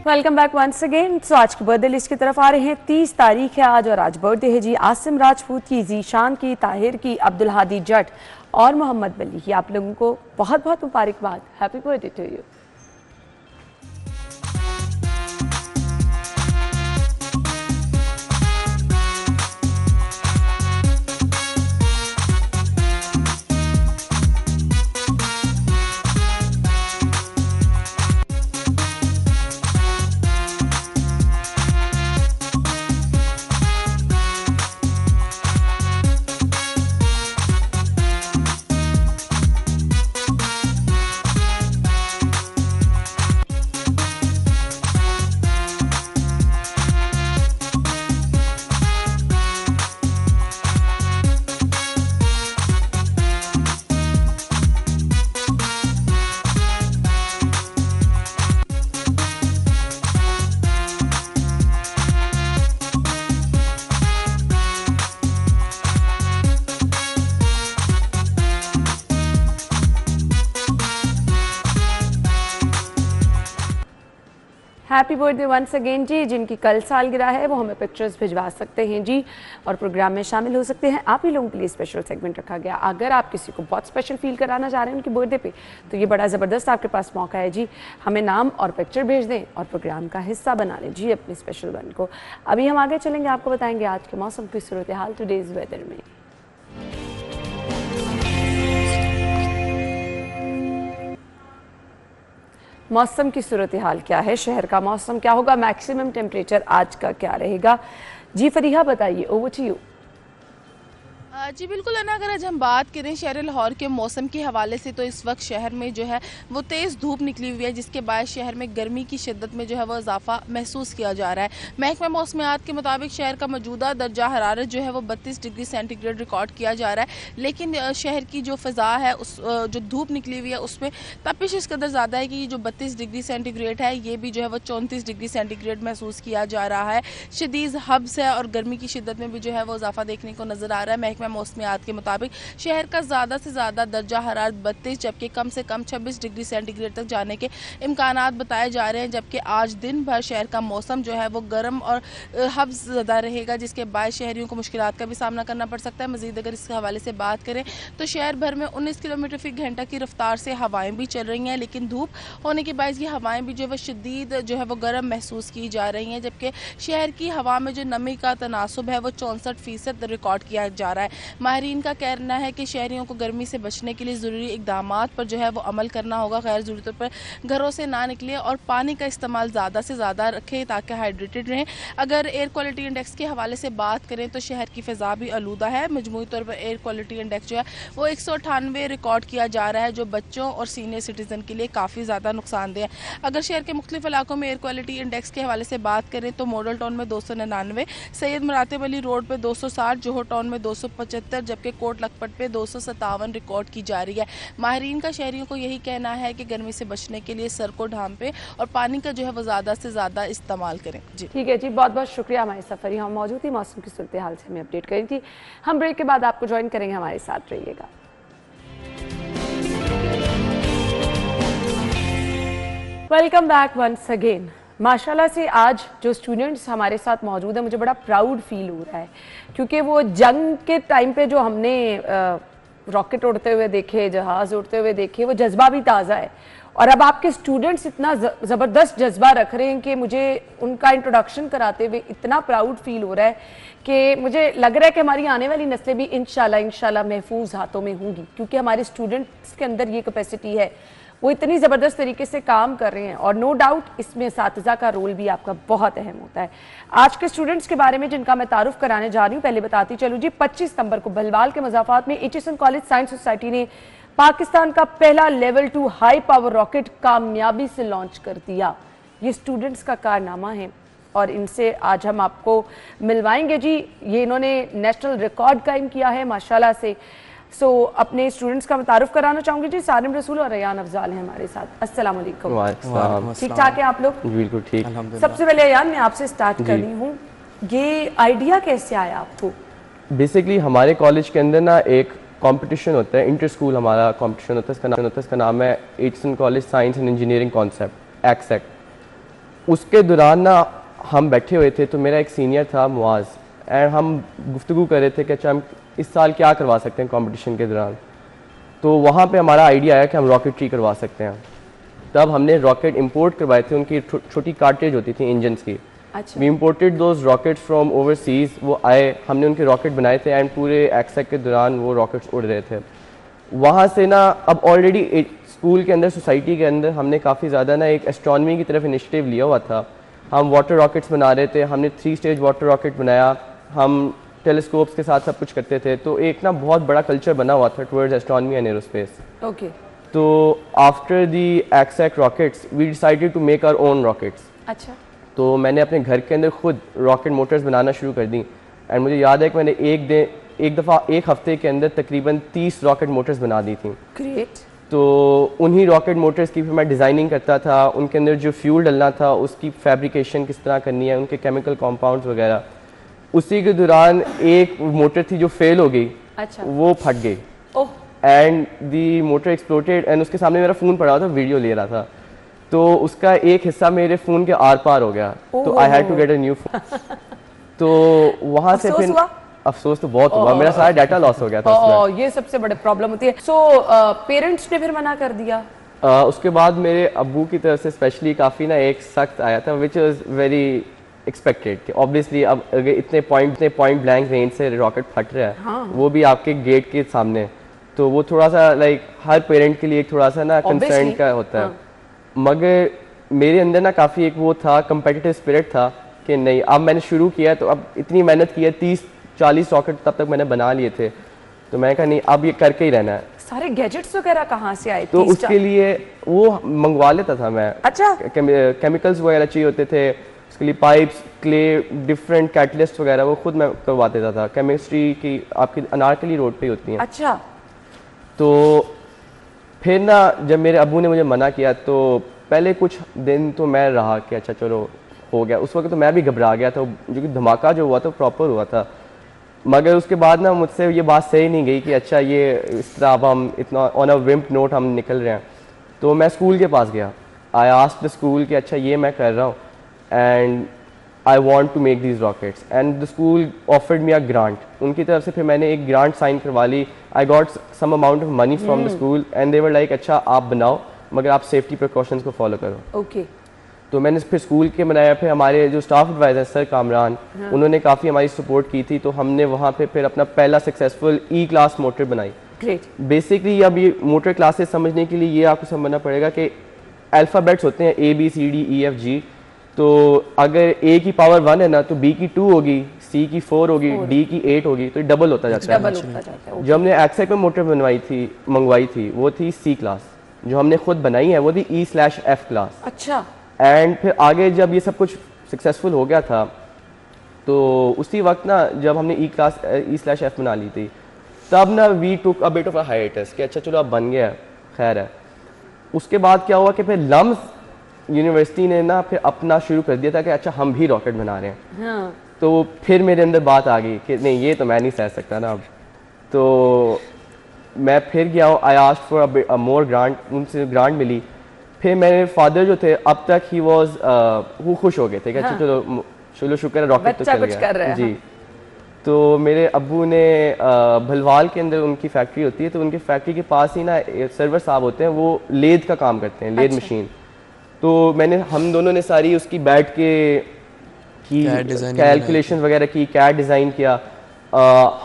A: Welcome back once again. So आज की बर्थडे लिस्ट की तरफ आ रहे हैं। 30 तारीख है आज और आज बर्थडे है जी आसिम राजपूत की, जीशान की, ताहिर की, अब्दुल हादी जट और मोहम्मद वली की। आप लोगों को बहुत बहुत मुबारकबाद, happy birthday to you. Happy birthday once again जी। जिनकी कल सालगिरह है वो हमें पिक्चर्स भिजवा सकते हैं जी और प्रोग्राम में शामिल हो सकते हैं। आप ही लोगों के लिए स्पेशल सेगमेंट रखा गया। अगर आप किसी को बहुत स्पेशल फील कराना चाह रहे हैं उनकी बर्थडे पे, तो ये बड़ा ज़बरदस्त आपके पास मौका है जी। हमें नाम और पिक्चर भेज दें और प्रोग्राम का हिस्सा बना लें जी अपने स्पेशल वन को। अभी हम आगे चलेंगे, आपको बताएंगे आज के मौसम की सूरत हाल टुडेज वेदर में। मौसम की सूरत हाल क्या है, शहर का मौसम क्या होगा, मैक्सिमम टेम्परेचर आज का क्या रहेगा जी? फरीहा बताइए, ओवर टू यू।
C: जी बिल्कुल अना, अगर आज हम बात करें शहर लाहौर के मौसम के हवाले से, तो इस वक्त शहर में जो है वो तेज़ धूप निकली हुई है, जिसके बाद शहर में गर्मी की शिद्दत में जो है वो इजाफा महसूस किया जा रहा है। महकमा मौसमियात के मुताबिक शहर का मौजूदा दर्जा हरारत जो है वो 32 डिग्री सेंटीग्रेड रिकॉर्ड किया जा रहा है, लेकिन शहर की जो फ़ज़ा है, उस जो धूप निकली हुई है उसमें तपिश इस कदर ज़्यादा है कि ये जो 32 डिग्री सेंटीग्रेड है ये भी जो है वो 34 डिग्री सेंटीग्रेड महसूस किया जा रहा है। शदीद हब्स है और गर्मी की शिद्दत में भी जो है वो इजाफा देखने को नज़र आ रहा है। महकमा मौसमियात के मुताबिक शहर का ज़्यादा से ज़्यादा दर्जा हरारत 32 जबकि कम से कम 26 डिग्री सेंटीग्रेड तक जाने के इम्कानात बताए जा रहे हैं। जबकि आज दिन भर शहर का मौसम जो है वो गर्म और हब्स ज़्यादा रहेगा, जिसके बाद शहरियों को मुश्किलात का भी सामना करना पड़ सकता है। मज़ीद अगर इस हवाले से बात करें तो शहर भर में 19 किलोमीटर फी घंटा की रफ्तार से हवाएँ भी चल रही हैं, लेकिन धूप होने के बाद ये हवाएँ भी जो है वो शदीद जो है वो गर्म महसूस की जा रही हैं। जबकि शहर की हवा में जो नमी का तनासुब है वो 64% रिकॉर्ड किया जा रहा है। माहिरीन का कहना है कि शहरियों को गर्मी से बचने के लिए ज़रूरी इक़दामात पर जो है वो अमल करना होगा। गैर ज़रूरी तौर पर घरों से ना निकलें और पानी का इस्तेमाल ज़्यादा से ज़्यादा रखें ताकि हाइड्रेटेड रहें। अगर एयर क्वालिटी इंडेक्स के हवाले से बात करें तो शहर की फ़ज़ा भी आलूदा है। मजमूई तौर पर एयर क्वालिटी इंडेक्स जो है वो 198 रिकॉर्ड किया जा रहा है, जो बच्चों और सीनियर सिटीज़न के लिए काफ़ी ज़्यादा नुकसानदेह है। अगर शहर के मुख्तलिफ इलाकों में एयर क्वालिटी इंडेक्स के हवाले से बात करें तो मॉडल टाउन में 299, सैयद मुरातिब अली रोड पर 260, जोहर टाउन में 275 जबकि कोट लखपत पे 257 रिकॉर्ड की जा रही है। माहिरीन का शहरियों को यही कहना है कि गर्मी से बचने के लिए सर को ढांपे और पानी का जो है वो ज़्यादा से ज़्यादा इस्तेमाल करें जी।
A: ठीक है जी, बहुत बहुत शुक्रिया। हमारे सफरी हम मौजूद थी, मौसम की सूरत हाल से हमें अपडेट करी थी। हम ब्रेक के बाद आपको ज्वाइन करेंगे, हमारे साथ रहिएगा। Welcome back once again. माशाल्लाह से आज जो स्टूडेंट्स हमारे साथ मौजूद हैं, मुझे बड़ा प्राउड फील हो रहा है, क्योंकि वो जंग के टाइम पे जो हमने रॉकेट उड़ते हुए देखे, जहाज़ उड़ते हुए देखे, वो जज्बा भी ताज़ा है। और अब आपके स्टूडेंट्स इतना ज़बरदस्त जज्बा रख रहे हैं कि मुझे उनका इंट्रोडक्शन कराते हुए इतना प्राउड फील हो रहा है कि मुझे लग रहा है कि हमारी आने वाली नस्लें भी इंशाल्लाह महफूज हाथों में होंगी, क्योंकि हमारे स्टूडेंट्स के अंदर ये कैपेसिटी है, वो इतनी ज़बरदस्त तरीके से काम कर रहे हैं। और नो डाउट इसमें असातिज़ा का रोल भी आपका बहुत अहम होता है। आज के स्टूडेंट्स के बारे में जिनका मैं तारुफ कराने जा रही हूँ, पहले बताती चलूँ जी। 25 सितंबर को बलवाल के मज़ाफ़ात में एचएसएन कॉलेज साइंस सोसाइटी ने पाकिस्तान का पहला लेवल 2 हाई पावर रॉकेट कामयाबी से लॉन्च कर दिया। ये स्टूडेंट्स का कारनामा है और इनसे आज हम आपको मिलवाएंगे जी। ये इन्होंने नेशनल रिकॉर्ड कायम किया है माशाल्लाह से। अपने स्टूडेंट्स का मैं तारुफ कराना चाहूंगी जी। सारिम रसूल और रयान अफजाल हैं हमारे साथ। अस्सलाम वालेकुम। ठीक ठाक है आप लोग?
D: बिल्कुल ठीक।
A: सबसे पहले रयान, मैं आपसे स्टार्ट कर रही हूँ, ये आइडिया कैसे आया आपको?
D: बेसिकली हमारे कॉलेज के अंदर ना एक कंपटीशन होता है, इंटर स्कूल हमारा कंपटीशन होता है, इसका नाम है HSN college science and engineering concept एक्सएक। उसके दौरान ना हम बैठे हुए थे, तो मेरा एक सीनियर था मुआज, एंड हम गुफ्तगू कर रहे थे कि अच्छा हम इस साल क्या करवा सकते हैं कंपटीशन के दौरान। तो वहाँ पे हमारा आइडिया आया कि हम रॉकेटरी करवा सकते हैं। तब हमने रॉकेट इंपोर्ट करवाए थे, उनकी छोटी कार्टेज होती थी इंजन्स की। We imported those rockets from overseas. वो आए, हमने उनके रॉकेट बनाए थे एंड पूरे एक्सएक के दौरान वो रॉकेट्स उड़ रहे थे। वहाँ से ना अब ऑलरेडी स्कूल के अंदर, सोसाइटी के अंदर हमने काफ़ी ज़्यादा ना एक एस्ट्रोनॉमी की तरफ इनिशिएटिव लिया हुआ था। हम वाटर रॉकेट्स बना रहे थे, हमने 3 स्टेज वाटर रॉकेट बनाया, हम टेलीस्कोप्स के साथ सब कुछ करते थे। तो एक ना बहुत बड़ा कल्चर बना हुआ था towards astronomy and aerospace.
A: Okay.
D: तो आफ्टर द एक्सएक rockets we decided to make our own rockets.
A: अच्छा।
D: तो मैंने अपने घर के अंदर खुद रॉकेट मोटर्स बनाना शुरू कर दी। एंड मुझे याद है कि मैंने एक हफ्ते के अंदर तकरीबन 30 रॉकेट मोटर्स बना दी थी।
A: ग्रेट।
D: तो उन्हीं रॉकेट मोटर्स की फिर मैं डिज़ाइनिंग करता था, उनके अंदर जो फ्यूल डलना था उसकी फैब्रिकेशन किस तरह करनी है, उनके केमिकल कॉम्पाउंड्स वगैरह। उसी के दौरान एक मोटर थी जो फेल हो गई।
A: अच्छा।
D: वो फट गई and the motor exploded and उसके सामने मेरा फ़ोन पड़ा था, वीडियो ले रहा था। तो उसका एक हिस्सा मेरे फ़ोन के आर पार हो गया, तो I had to get a new phone. तो वहाँ से फिर अफसोस तो बहुत हुआ, मेरा सारा डाटा लॉस हो गया था उसमें।
A: ये सबसे बड़ी प्रॉब्लम होती है। सो पेरेंट्स ने फिर मना कर दिया?
D: उसके बाद मेरे अब्बू की तरफ से स्पेशली काफ़ी ना एक सख्त आया था, विच इज़ वेरी एक्सपेक्टेड कि ऑब्वियसली अब अगर इतने पॉइंट ब्लैंक रेंज से रॉकेट फट रहा है,
A: हाँ।
D: वो भी आपके गेट के सामने, तो वो थोड़ा सा लाइक हर पेरेंट के लिए थोड़ा सा ना कंसर्न का होता है। मगर मेरे अंदर ना काफ़ी एक वो था, कंपेटिटिव स्पिरिट था कि नहीं, अब मैंने शुरू किया तो अब इतनी मेहनत की है, 30-40 रॉकेट तब तक मैंने बना लिए थे, तो मैंने कहा नहीं अब ये करके ही रहना है।
A: सारे गैजेट्स वगैरह कहाँ से आए?
D: तो उसके लिए वो मंगवा लेता था मैं।
A: अच्छा।
D: केमिकल्स वगैरह चाहिए होते थे उसके लिए, पाइप्स, क्ले, डिफरेंट कैटलिस्ट वगैरह वो खुद मैं करवा देता था। केमिस्ट्री की आपकी अनारकली रोड पे होती हैं।
A: अच्छा।
D: तो फिर ना जब मेरे अब्बू ने मुझे मना किया तो पहले कुछ दिन तो मैं रहा कि अच्छा चलो हो गया, उस वक्त तो मैं भी घबरा गया था, जो कि धमाका जो हुआ था प्रॉपर हुआ था। मगर उसके बाद ना मुझसे ये बात सही नहीं गई कि अच्छा ये इस तरह अब हम इतना ऑन अ विम्प नोट हम निकल रहे हैं। तो मैं स्कूल के पास गया, आई आस्क्ड द स्कूल कि अच्छा ये मैं कर रहा हूँ and I want to make these rockets, and the school offered me a grant. उनकी तरफ से फिर मैंने एक ग्रांट साइन करवा ली। I got some amount of money from the school and they were like अच्छा आप बनाओ मगर आप सेफ्टी प्रिकॉशंस को फॉलो करो।
A: ओके।
D: तो मैंने फिर स्कूल के बनाया, फिर हमारे जो स्टाफ एडवाइजर सर कामरान, उन्होंने काफ़ी हमारी सपोर्ट की थी, तो हमने वहाँ पे फिर अपना पहला सक्सेसफुल ई क्लास मोटर बनाई।
A: ग्रेट।
D: बेसिकली अब ये मोटर क्लासेस समझने के लिए ये आपको समझना पड़ेगा कि अल्फ़ाबेट्स होते हैं A B C D E F G, तो अगर A की पावर 1 है ना तो B की 2 होगी, C की 4 होगी, D की 8 होगी, तो डबल होता जाता है।
A: डबल होता जाता है।
D: जो हमने एक्सेक में मोटर मंगवाई थी वो थी C क्लास, जो हमने खुद बनाई है वो थी E/F क्लास।
A: अच्छा।
D: एंड फिर आगे जब ये सब कुछ सक्सेसफुल हो गया था तो उसी वक्त ना जब हमने E/F बना ली थी तब ना we took a bit of a hiatus कि अच्छा चलो अब बन गया, खैर है। उसके बाद क्या हुआ कि फिर लम्स यूनिवर्सिटी ने ना फिर अपना शुरू कर दिया था कि अच्छा हम भी रॉकेट बना रहे हैं।
A: हाँ।
D: तो फिर मेरे अंदर बात आ गई कि नहीं ये तो मैं नहीं सह सकता ना अब, तो मैं फिर गया हूँ, I asked for a more grant, उनसे ग्रांट मिली। फिर मेरे फादर जो थे अब तक ही वॉज वो खुश हो गए थे कि अच्छा चलो शुक्र है रॉकेट तो चल गया जी। तो मेरे अब्बू ने भलवाल के अंदर उनकी फैक्ट्री होती है, तो उनकी फैक्ट्री के पास ही ना सर्वर साहब होते हैं, वो लेद का काम करते हैं, लेद मशीन। तो हम दोनों ने सारी उसकी बैठ के की कैलकुलेशन वगैरह की, कैड डिज़ाइन किया।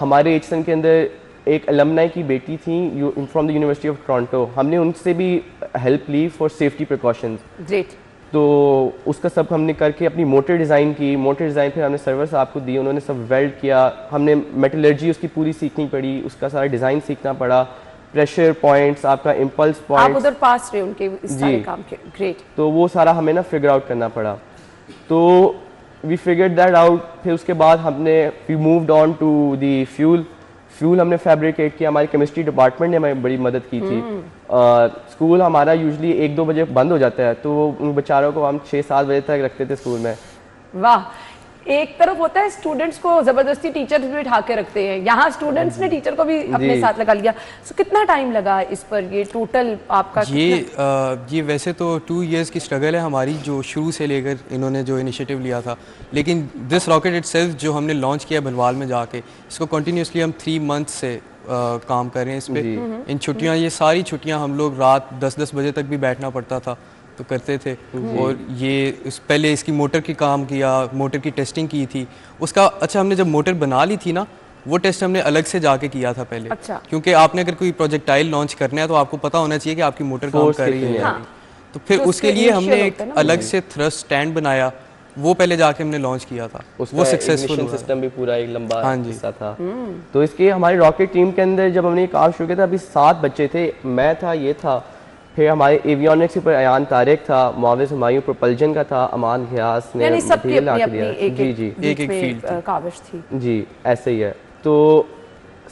D: हमारे एचसन के अंदर एक अलमनाई की बेटी थी from the University of Toronto, हमने उनसे भी हेल्प ली फॉर सेफ्टी प्रिकॉशंस।
A: ग्रेट।
D: तो उसका सब हमने करके अपनी मोटर डिज़ाइन की, मोटर डिज़ाइन फिर हमने सर्वर साहब को दी, उन्होंने सब वेल्ड किया, हमने मेटलर्जी उसकी पूरी सीखनी पड़ी, उसका सारा डिज़ाइन सीखना पड़ा, प्रेशर पॉइंट्स, आपका इम्पल्स पॉइंट्स।
A: आप उधर पास रहे उनके इस सारे काम के। ग्रेट।
D: तो वो सारा हमें ना फिगर आउट करना पड़ा, तो वी फिगर्ड दैट आउट। फिर उसके बाद we moved on to the fuel हमने फैब्रिकेट किया, हमारी केमिस्ट्री डिपार्टमेंट ने हमें बड़ी मदद की थी। स्कूल हमारा यूजुअली 1-2 बजे बंद हो जाता है, तो उन बेचारों को हम 6-7 बजे तक रखते थे स्कूल में।
A: वाह। एक तरफ होता है स्टूडेंट्स को जबरदस्ती टीचर्स भी उठा के रखते हैं, यहाँ स्टूडेंट्स ने टीचर को भी अपने साथ लगा लिया। सो कितना टाइम लगा इस पर, ये टोटल आपका?
E: ये वैसे तो 2 इयर्स की स्ट्रगल है हमारी, जो शुरू से लेकर इन्होंने जो इनिशिएटिव लिया था, लेकिन दिस रॉकेट इटसेल्फ जो हमने लॉन्च किया भलवाल में जाके, इसको कंटिन्यूसली हम 3 मंथ से काम कर रहे हैं इस पर। इन छुट्टियाँ, ये सारी छुट्टियाँ हम लोग रात 10-10 बजे तक भी बैठना पड़ता था तो करते थे। और ये पहले इसकी मोटर की काम किया, मोटर की टेस्टिंग की थी उसका। अच्छा, हमने जब मोटर बना ली थी ना, वो टेस्ट हमने अलग से जाके किया था पहले।
A: अच्छा।
E: क्योंकि आपने अगर कोई प्रोजेक्टाइल लॉन्च करना है तो आपको पता होना चाहिए कि आपकी मोटर काम कर रही है। हाँ। तो फिर उसके लिए हमने एक अलग से थ्रस्ट स्टैंड बनाया, वो पहले जाके हमने लॉन्च किया था, वो सक्सेसफुल हुआ।
D: सिस्टम भी पूरा एक लंबा हिस्सा था। तो इसके हमारी रॉकेट टीम के अंदर जब हमने काम शुरू किया था, अभी 7 बच्चे थे, मैं था, ये था, फिर हमारे एवियोनिक्स पर अयान तारिक था, मुआविज़ हुमायूं प्रोपल्जन का था, अमान घियास ने मटेरियल ला के दिया।
E: एक फील्ड
A: काविश थी
D: जी, ऐसे ही है। तो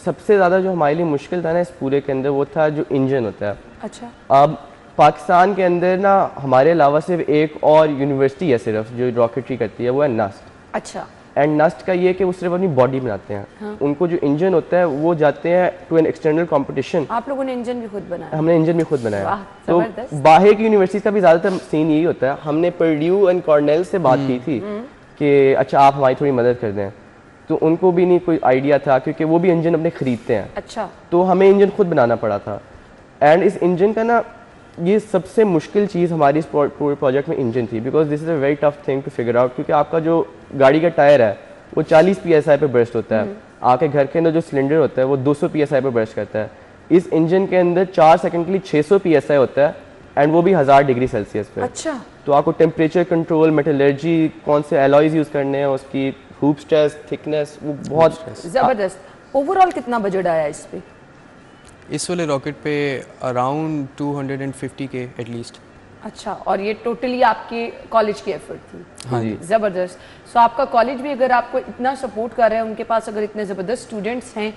D: सबसे ज़्यादा जो हमारे लिए मुश्किल था ना इस पूरे के अंदर, वो था जो इंजन होता है।
A: अच्छा।
D: अब पाकिस्तान के अंदर ना हमारे अलावा सिर्फ एक और यूनिवर्सिटी है सिर्फ जो रॉकेटरी करती है, वो है नस्ट।
A: अच्छा।
D: एंड नस्ट का ये है कि वो सिर्फ अपनी बॉडी बनाते हैं। हाँ। उनको जो इंजन होता है वो जाते हैं टू एन एक्सटर्नल कंपटीशन।
A: आप लोगों ने इंजन भी खुद बनाया?
D: हमने इंजन भी खुद बनाया। तो बाहर की यूनिवर्सिटीज का भी ज़्यादातर सीन यही होता है। हमने पर्ड्यू एंड कॉर्नेल से बात की थी कि अच्छा आप हमारी थोड़ी मदद कर दें, तो उनको भी नहीं कोई आइडिया था क्योंकि वो भी इंजन अपने ख़रीदते हैं।
A: अच्छा।
D: तो हमें इंजन खुद बनाना पड़ा था। एंड इस इंजन का ना ये सबसे मुश्किल चीज़ हमारी इस पूरे प्रोजेक्ट में इंजन थी, because this is a very tough thing to figure out, क्योंकि आपका जो गाड़ी का टायर है वो 40 PSI पे बर्स्ट होता है, आपके घर के अंदर जो सिलेंडर होता है वो 200 PSI पे बर्स्ट करता है। इस इंजन के अंदर 4 सेकंड के लिए 600 PSI होता है एंड वो भी 1000 डिग्री सेल्सियस पे।
A: अच्छा।
D: तो आपको टेम्परेचर कंट्रोल, मेटलर्जी, कौन से एलॉयज यूज़ करने हैं, उसकी हूप स्ट्रेस, थिकनेस, वो बहुत
A: ज़बरदस्त। ओवरऑल कितना बजट आया इस पे?
E: इस वाले रॉकेट पे अराउंड 250K एटलीस्ट।
A: अच्छा, और ये टोटली आपके कॉलेज की एफर्ट थी?
E: हाँ जी।
A: ज़बरदस्त। सो आपका कॉलेज भी अगर आपको इतना सपोर्ट कर रहे हैं, उनके पास अगर इतने ज़बरदस्त स्टूडेंट्स हैं,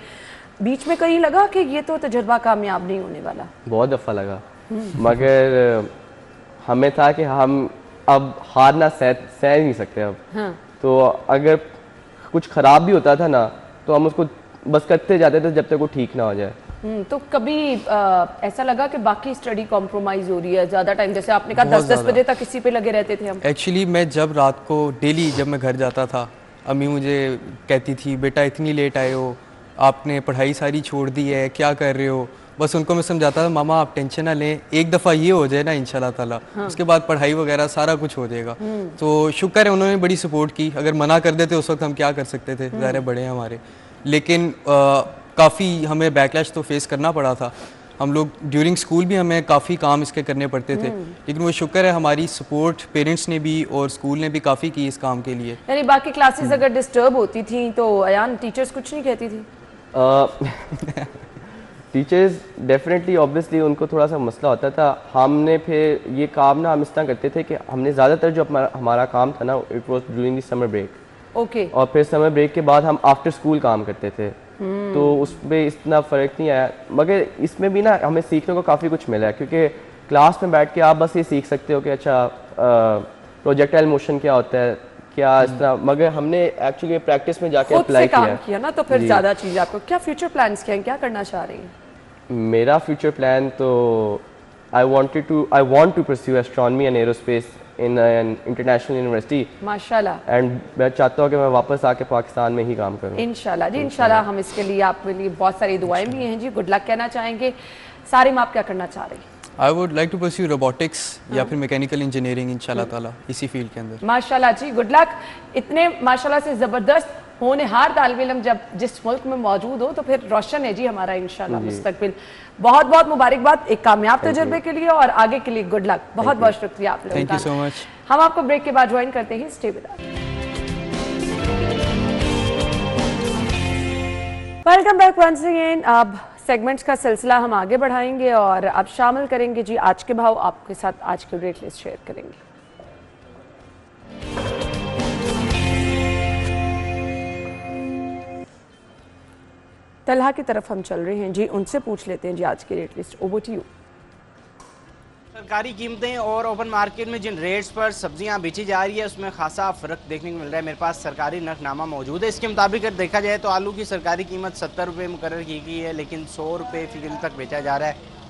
A: बीच में कहीं लगा कि ये तो तजर्बा कामयाब नहीं होने वाला?
D: बहुत दफ़ा लगा, मगर हमें था कि हम अब हार ना सह नहीं सकते अब। हाँ। तो अगर कुछ ख़राब भी होता था ना तो हम उसको बस करते जाते थे जब तक वो ठीक ना हो जाए।
A: तो कभी ऐसा लगा कि बाकी स्टडी कॉम्प्रोमाइज हो रही है ज़्यादा टाइम, जैसे आपने कहा 10-10 बजे तक इसी पे लगे रहते थे हम?
E: एक्चुअली मैं जब रात को डेली जब मैं घर जाता था, अम्मी मुझे कहती थी बेटा इतनी लेट आए हो, आपने पढ़ाई सारी छोड़ दी है, क्या कर रहे हो। बस उनको मैं समझाता था मामा आप टेंशन ना लें, एक दफ़ा ये हो जाए ना इंशाल्लाह ताला, हाँ। उसके बाद पढ़ाई वगैरह सारा कुछ हो जाएगा। तो शुक्र है उन्होंने बड़ी सपोर्ट की। अगर मना कर देते उस वक्त हम क्या कर सकते थे, ज़ाहिर बड़े हैं हमारे। लेकिन काफ़ी हमें बैकलैश तो फेस करना पड़ा था। हम लोग ड्यूरिंग स्कूल भी हमें काफ़ी काम इसके करने पड़ते थे, लेकिन वो शुक्र है हमारी सपोर्ट पेरेंट्स ने भी और स्कूल ने भी काफ़ी की इस काम के लिए।
A: यानी बाकी क्लासेस अगर डिस्टर्ब होती थी तो अयान टीचर्स कुछ नहीं कहती थी?
D: टीचर्स डेफिनेटली ऑब्वियसली उनको थोड़ा सा मसला होता था। हमने फिर ये काम ना हम इस तरह करते थे कि हमने ज़्यादातर जो हमारा काम था ना it was during the summer break.
A: Okay.
D: और फिर समर ब्रेक के बाद हम आफ्टर स्कूल काम करते थे। तो उसमें इतना फ़र्क नहीं आया, मगर इसमें भी ना हमें सीखने को काफ़ी कुछ मिला है, क्योंकि क्लास में बैठ के आप बस ये सीख सकते हो कि अच्छा प्रोजेक्टाइल मोशन क्या होता है, क्या इस तरह, मगर हमने एक्चुअली प्रैक्टिस में जाके अप्लाई
A: किया ना, तो फिर ज़्यादा चीज़। आपको क्या फ्यूचर प्लान्स क्या हैं, क्या करना चाह रही हैं?
D: मेरा फ्यूचर प्लान तो I want to pursue astronomy and aerospace in an international university.
A: माशाल्लाह।
D: एंड मैं चाहता हूँ कि मैं वापस आके पाकिस्तान में ही काम करूँ।
A: इंशाल्लाह जी, इंशाल्लाह। हम इसके लिए आपके लिए बहुत सारी दुआएं भी हैं जी। गुड लक कहना चाहेंगे। सारिम आप क्या करना चाह रही हैं?
E: I would like to pursue robotics या फिर मैकेनिकल इंजीनियरिंग इंशाल्लाह ताला इसी फील्ड के अंदर।
A: माशाल्लाह जी, गुड लक। इतने माशाल्लाह से ज़बरदस्त होनहार तालिब इल्म जब जिस मुल्क में मौजूद हो तो फिर रोशन है जी हमारा इंशाल्लाह मुस्तकबिल। बहुत बहुत मुबारकबाद एक कामयाब तजुर्बे के लिए और आगे के लिए गुड लक। बहुत बहुत शुक्रिया आप लोगों का।
E: Thank you so much.
A: हम आपको ब्रेक के बाद ज्वाइन करते हैं। Stay with us. Welcome back once again. अब सेगमेंट्स का सिलसिला हम आगे बढ़ाएंगे और अब शामिल करेंगे जी आज के भाव। आपके साथ आज के रेट लिस्ट शेयर करेंगे। तलहा की तरफ हम चल रहे हैं जी, उनसे पूछ लेते हैं जी आज की rate list. Over to you.
F: सरकारी कीमतें और ओपन मार्केट में जिन रेट्स पर सब्जियां बेची जा रही है उसमें खासा फ़र्क देखने को मिल रहा है। मेरे पास सरकारी नरखनामा मौजूद है। इसके मुताबिक अगर देखा जाए तो आलू की सरकारी कीमत 70 रुपये मुकर्रर की गई है, लेकिन 100 रुपये फ़ी किलो तक बेचा जा रहा है।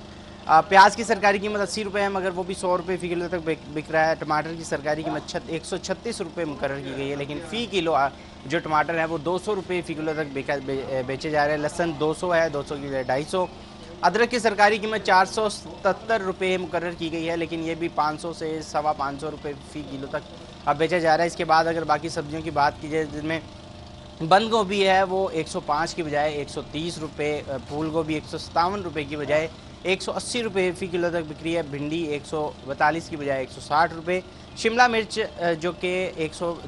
F: प्याज की सरकारी कीमत 80 रुपये है, मगर वो भी 100 रुपये फ़ी किलो तक बिक रहा है। टमाटर की सरकारी कीमत 136 रुपये मुकर्रर की गई है, लेकिन फ़ी किलो जो टमाटर है वो 200 रुपये फ़ी किलो तक बेचे जा रहे हैं। लहसुन 200 है, 200 की बजाय 250। अदरक की सरकारी कीमत 477 रुपये मुकर्रर की गई है, लेकिन ये भी 500 से 550 रुपये फ़ी किलो तक अब बेचा जा रहा है। इसके बाद अगर बाकी सब्जियों की बात की जाए जिनमें बंद गोभी है वो 105 की बजाय 130 रुपये, फूल गोभी 157 रुपये की बजाय 180 रुपये फ़ी किलो तक बिक रही है। भिंडी 142 की बजाय 160 रुपये। शिमला मिर्च जो कि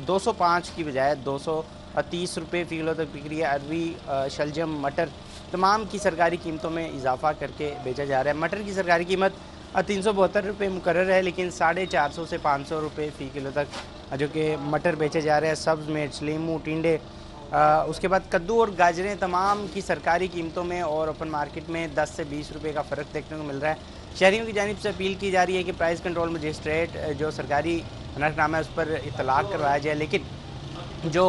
F: 205 की बजाय 230 रुपये फ़ी किलो तक बिक रही है। अरवी, शलजम, मटर तमाम की सरकारी कीमतों में इजाफा करके बेचा जा रहा है। मटर की सरकारी कीमत 372 रुपये मुकर्रर है, लेकिन 450 से 500 रुपये फ़ी किलो तक जो कि मटर बेचे जा रहे हैं। सब्ज़ मिर्च, लीमू, टिंडे, उसके बाद कद्दू और गाजरें तमाम की सरकारी कीमतों में और ओपन मार्केट में 10 से 20 रुपये का फ़र्क देखने को मिल रहा है। शहरियों की जानिब से अपील की जा रही है कि प्राइस कंट्रोल मजिस्ट्रेट जो सरकारी नरखनामा है उस पर इतलाक़ करवाया जाए, लेकिन जो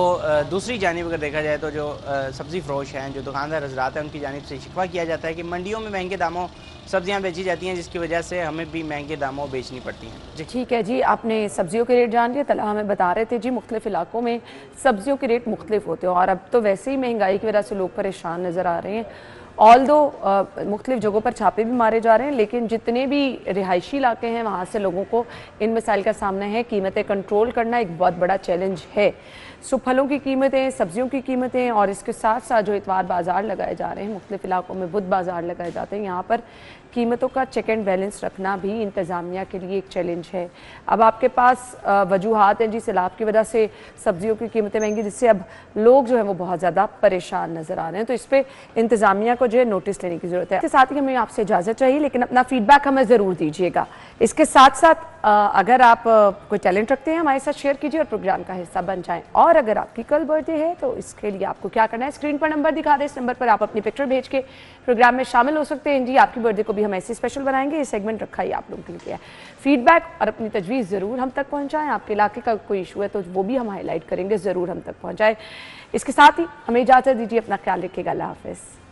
F: दूसरी जानिब अगर देखा जाए तो जो सब्ज़ी फ़रोश हैं, जो दुकानदार हज़रात हैं, उनकी जानिब से शिकवा किया जाता है कि मंडियों में महंगे दामों सब्जियां बेची जाती हैं, जिसकी वजह से हमें भी महंगे दामों बेचनी पड़ती हैं। जी
A: ठीक है जी, आपने सब्जियों के रेट जान लिए। तला हमें बता रहे थे जी मुख्तलिफ इलाकों में सब्जियों के रेट मुख्तलिफ होते हैं और अब तो वैसे ही महंगाई की वजह से लोग परेशान नज़र आ रहे हैं। ऑल दो मुख्तलिफ जगहों पर छापे भी मारे जा रहे हैं, लेकिन जितने भी रिहायशी इलाके हैं वहाँ से लोगों को इन मसाइल का सामना है। कीमतें कंट्रोल करना एक बहुत बड़ा चैलेंज है। सो फलों की कीमतें, सब्जियों की कीमतें और इसके साथ साथ जो इतवार बाज़ार लगाए जा रहे हैं, मुख्तलिफ इलाकों में बुध बाज़ार लगाए जाते हैं, यहाँ पर कीमतों का चेक एंड बैलेंस रखना भी इंतज़ामिया के लिए एक चैलेंज है। अब आपके पास वजूहात हैं जी, सैलाब की वजह से सब्जियों की कीमतें महंगी, जिससे अब लोग जो है वो बहुत ज़्यादा परेशान नज़र आ रहे हैं। तो इस पर इंतज़ामिया को जो है नोटिस लेने की ज़रूरत है। इसके साथ ही हमें आपसे इजाज़त चाहिए, लेकिन अपना फीडबैक हमें ज़रूर दीजिएगा। इसके साथ साथ अगर आप कोई टैलेंट रखते हैं हमारे साथ शेयर कीजिए और प्रोग्राम का हिस्सा बन जाएं। और अगर आपकी कल बर्थडे है तो इसके लिए आपको क्या करना है, स्क्रीन पर नंबर दिखा दें, इस नंबर पर आप अपनी पिक्चर भेज के प्रोग्राम में शामिल हो सकते हैं जी। आपकी बर्थडे को भी हम ऐसे स्पेशल बनाएंगे। ये सेगमेंट रखा ही आप लोगों के लिए है। फीडबैक और अपनी तजवीज़ ज़रूर हम तक पहुँचाएँ। आपके इलाके का कोई इशू है तो वो भी हम हाईलाइट करेंगे, ज़रूर हम तक पहुँचाएँ। इसके साथ ही हमें इजाज़त दीजिए, अपना ख्याल रखिएगा। अल्लाह हाफ़िज़।